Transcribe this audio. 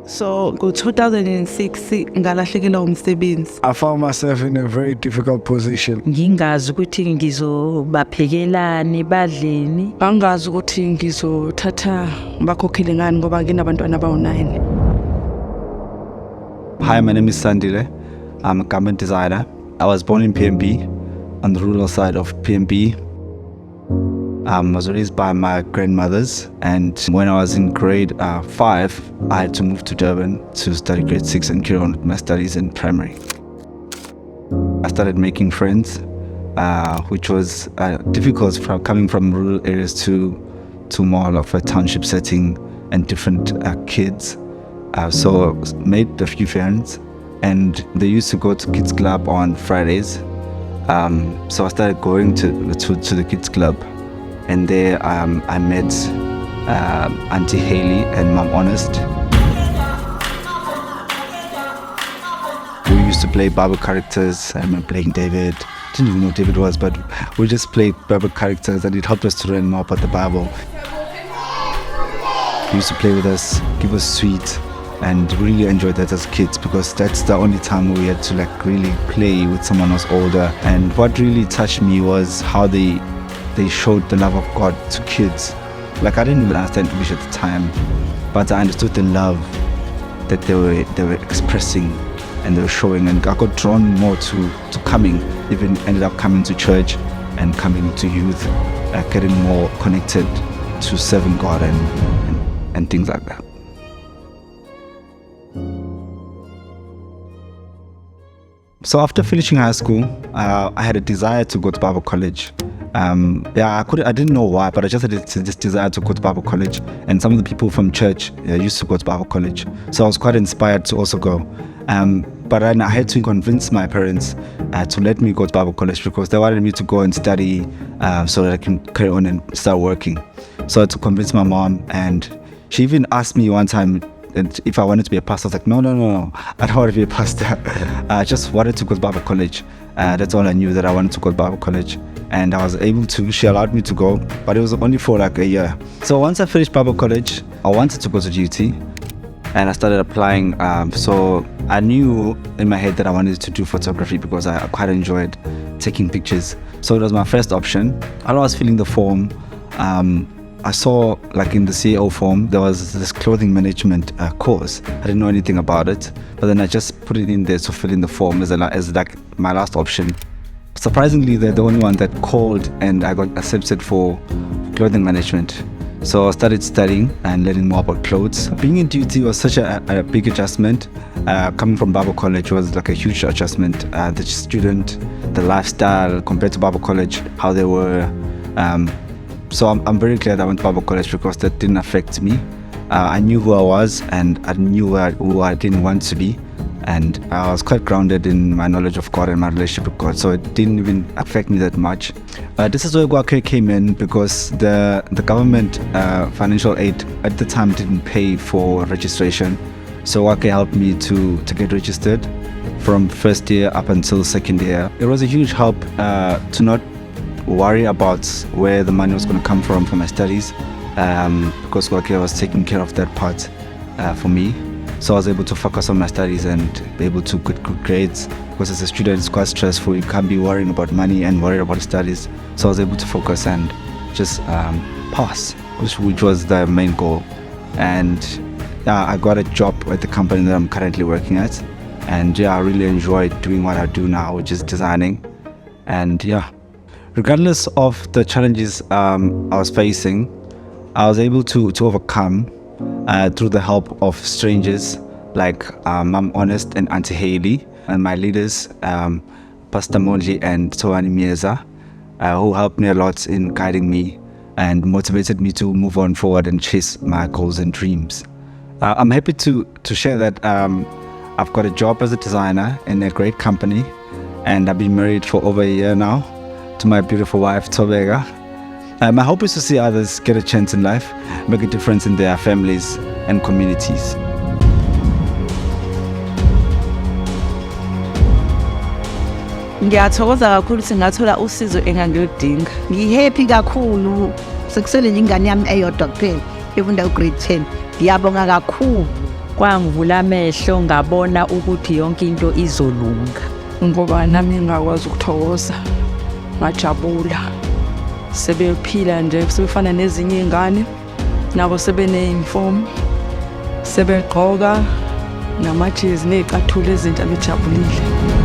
So ngo-2006 ngalahlekelwa umsebenzi. I found myself in a very difficult position. Ngingazi ukuthi ngizobaphekelani badleni. Angazi ukuthi ngizothatha bakhokhele ngani ngoba nginabantwana abawu9. Hi, my name is Sandile. I'm a garment designer. I was born in PMB, on the rural side of PMB. I was raised by my grandmothers, and when I was in grade 5, I had to move to Durban to study grade 6 and carry on with my studies in primary. I started making friends, which was difficult from coming from rural areas to more of a township setting and different kids. So made a few friends, and they used to go to kids club on Fridays. So I started going to the kids club, and there I met Auntie Haley and Mom Honest. We used to play Bible characters. I remember playing David. Didn't even know who David was, but we just played Bible characters, and it helped us to learn more about the Bible. He used to play with us, give us sweets, and really enjoyed that as kids, because that's the only time we had to really play with someone who's older. And what really touched me was how they showed the love of God to kids. I didn't even understand English at the time, but I understood the love that they were expressing and they were showing, and I got drawn more to coming, even ended up coming to church and coming to youth, getting more connected to serving God and things like that. So after finishing high school, I had a desire to go to Bible college. I didn't know why, but I just had this desire to go to Bible college. And some of the people from church used to go to Bible college. So I was quite inspired to also go. But then I had to convince my parents to let me go to Bible college, because they wanted me to go and study so that I can carry on and start working. So I had to convince my mom, and she even asked me one time if I wanted to be a pastor. I was like, no, I don't want to be a pastor. I just wanted to go to Bible college. That's all I knew, that I wanted to go to Bible college. And I was able to. She allowed me to go, but it was only for a year. So once I finished Bible college, I wanted to go to GUT, and I started applying. So I knew in my head that I wanted to do photography, because I quite enjoyed taking pictures. So it was my first option. While I was filling the form, I saw in the CEO form there was this clothing management course. I didn't know anything about it, but then I just put it in there to fill in the form as my last option. Surprisingly, they're the only one that called, and I got accepted for clothing management. So I started studying and learning more about clothes. Being in duty was such a big adjustment. Coming from Bible college was a huge adjustment. The student, the lifestyle compared to Bible college, how they were. So I'm very glad I went to Bible college, because that didn't affect me. I knew who I was, and I knew who I didn't want to be. And I was quite grounded in my knowledge of God and my relationship with God, so it didn't even affect me that much. This is where Gwake came in, because the government financial aid at the time didn't pay for registration. So Gwake helped me to get registered from first year up until second year. It was a huge help to not worry about where the money was going to come from for my studies, because Gwake was taking care of that part for me. So I was able to focus on my studies and be able to get good grades, because as a student it's quite stressful. You can't be worrying about money and worried about studies. So I was able to focus and just pass, which was the main goal. And I got a job at the company that I'm currently working at, and I really enjoy doing what I do now, which is designing. And regardless of the challenges I was facing, I was able to overcome through the help of strangers like Mom Honest and Auntie Haley, and my leaders, Pastor Monji and Toani Mieza, who helped me a lot in guiding me and motivated me to move on forward and chase my goals and dreams. I'm happy to share that I've got a job as a designer in a great company, and I've been married for over a year now to my beautiful wife, Tobega. My hope is to see others get a chance in life, make a difference in their families and communities. Ngiyathokoza kakhulu ukuthi ngathola usizo engangiludinga. Ngihappy kakhulu sekusele nje ingane yami eyodwa kuphela efunda ugrade 10. Ngiyabonga kakhulu kwangivula amehlo ngabona ukuthi yonke into izolunga. Ngoba nami ngakwazi ukuthokoza, ngajabula. Sebephila nje sebefana nezinye izingane, nabo sebene-uniform, sebegqoka namajezi nezicathulo ezintsha bejabulile.